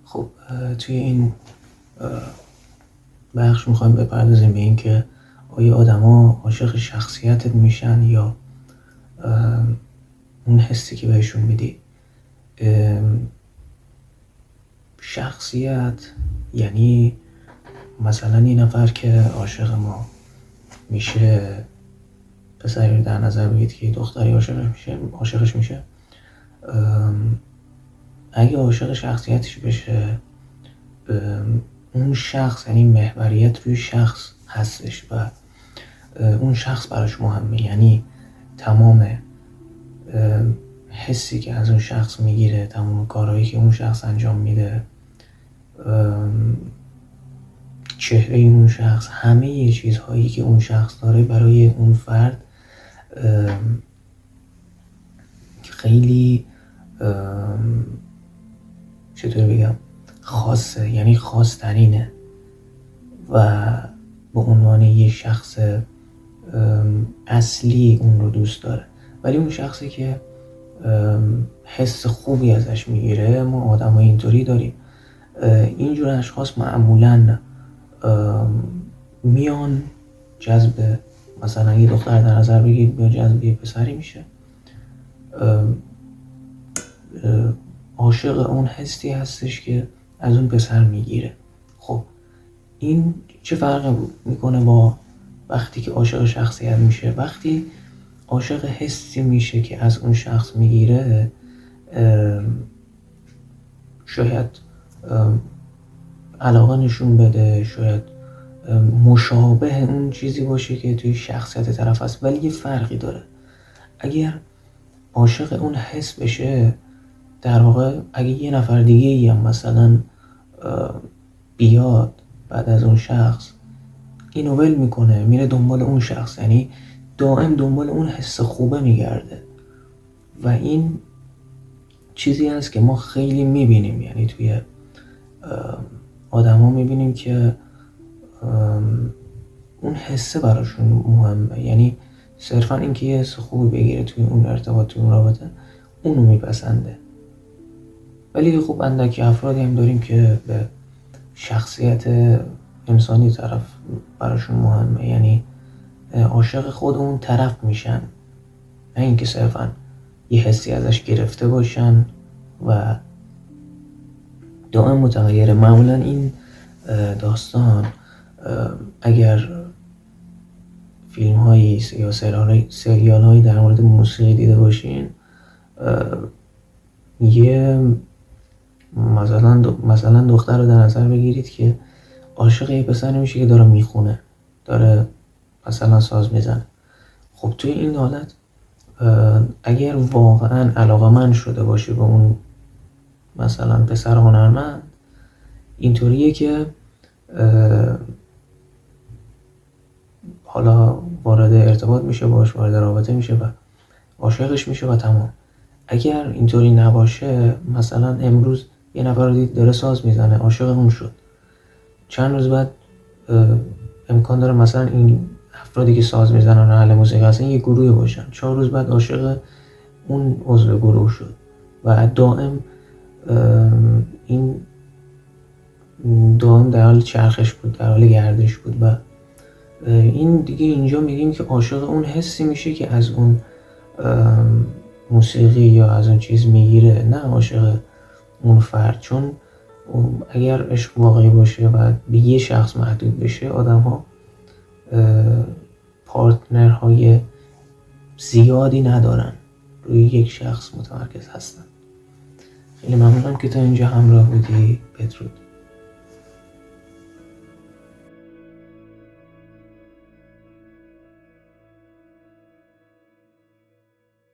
خب توی این بخش میخوایم بپردازیم به این که آیا آدما عاشق شخصیتت میشن یا اون حسی که بهشون میدی. شخصیت یعنی مثلا یه نفر که عاشق ما میشه، پسری رو در نظر بگید که دختری عاشقش میشه، اگه عاشق شخصیتش بشه، اون شخص یعنی محوریت روی شخص هستش و اون شخص براش مهمه، یعنی تمام حسی که از اون شخص میگیره، تمام کارهایی که اون شخص انجام میده، چهره اون شخص، همه چیزهایی که اون شخص داره برای اون فرد خیلی چطور بگم خاصه، یعنی خاص ترینه و به عنوان یه شخص اصلی اون رو دوست داره. ولی اون شخصی که حس خوبی ازش میگیره، ما آدم های اینطوری داریم، اینجور اشخاص معمولاً میان جذب مثلا یه دختر در نظر بگید، یا جذب یه پسری میشه، عاشق اون حسی هستش که از اون پسر میگیره. خب این چه فرق میکنه با وقتی که عاشق شخصیت میشه؟ وقتی عاشق حسی میشه که از اون شخص میگیره، شاید علاقه نشون بده، شاید مشابه اون چیزی باشه که توی شخصیت طرف هست، ولی یه فرقی داره. اگر عاشق اون حس بشه، در واقع اگه یه نفر دیگه هم مثلا بیاد بعد از اون شخص، اینو ول میکنه میره دنبال اون شخص، یعنی دائم دنبال اون حس خوبه میگرده. و این چیزی هست که ما خیلی میبینیم، یعنی توی آدم ها میبینیم که اون حسه براشون مهمه، یعنی صرفا این که یه حس خوبی بگیره توی اون ارتباط، توی اون رابطه، اونو میپسنده. ولی خب اندکی افرادی هم داریم که به شخصیت انسانی طرف براشون مهمه، یعنی عاشق خود اون طرف میشن، نه اینکه صرفا یه حسی ازش گرفته باشن و دائم متغیره. معمولا این داستان اگر فیلم هایی یا سریال هایی در مورد موسیقی دیده باشین، یه مثلا دختر رو در نظر بگیرید که عاشق یه پسر میشه که داره میخونه، داره مثلا ساز میزنه. خب توی این حالت اگر واقعا علاقه‌مند شده باشه به اون مثلا پسر هنرمند، اینطوریه که حالا وارد ارتباط میشه باش، وارد رابطه میشه و عاشقش میشه و تمام. اگر اینطوری نباشه، مثلا امروز یه نفر رو دید داره ساز میزنه، عاشق اون شد، چند روز بعد امکان داره مثلا این افرادی که ساز میزنن اهل موسیقی هستن یه گروه باشن، 4 روز بعد عاشق اون عضو گروه شد و دائم این در حال چرخش بود، در حال گردش بود. و این دیگه اینجا میگیم که عاشق اون حسی میشه که از اون موسیقی یا از اون چیز میگیره، نه عاشق اون فرد. چون اگر عشق واقعی باشه و به یه شخص محدود بشه، آدم ها پارتنرهای زیادی ندارن، روی یک شخص متمرکز هستن. خیلی ممنونم که تا اینجا همراه بودی. بدرود.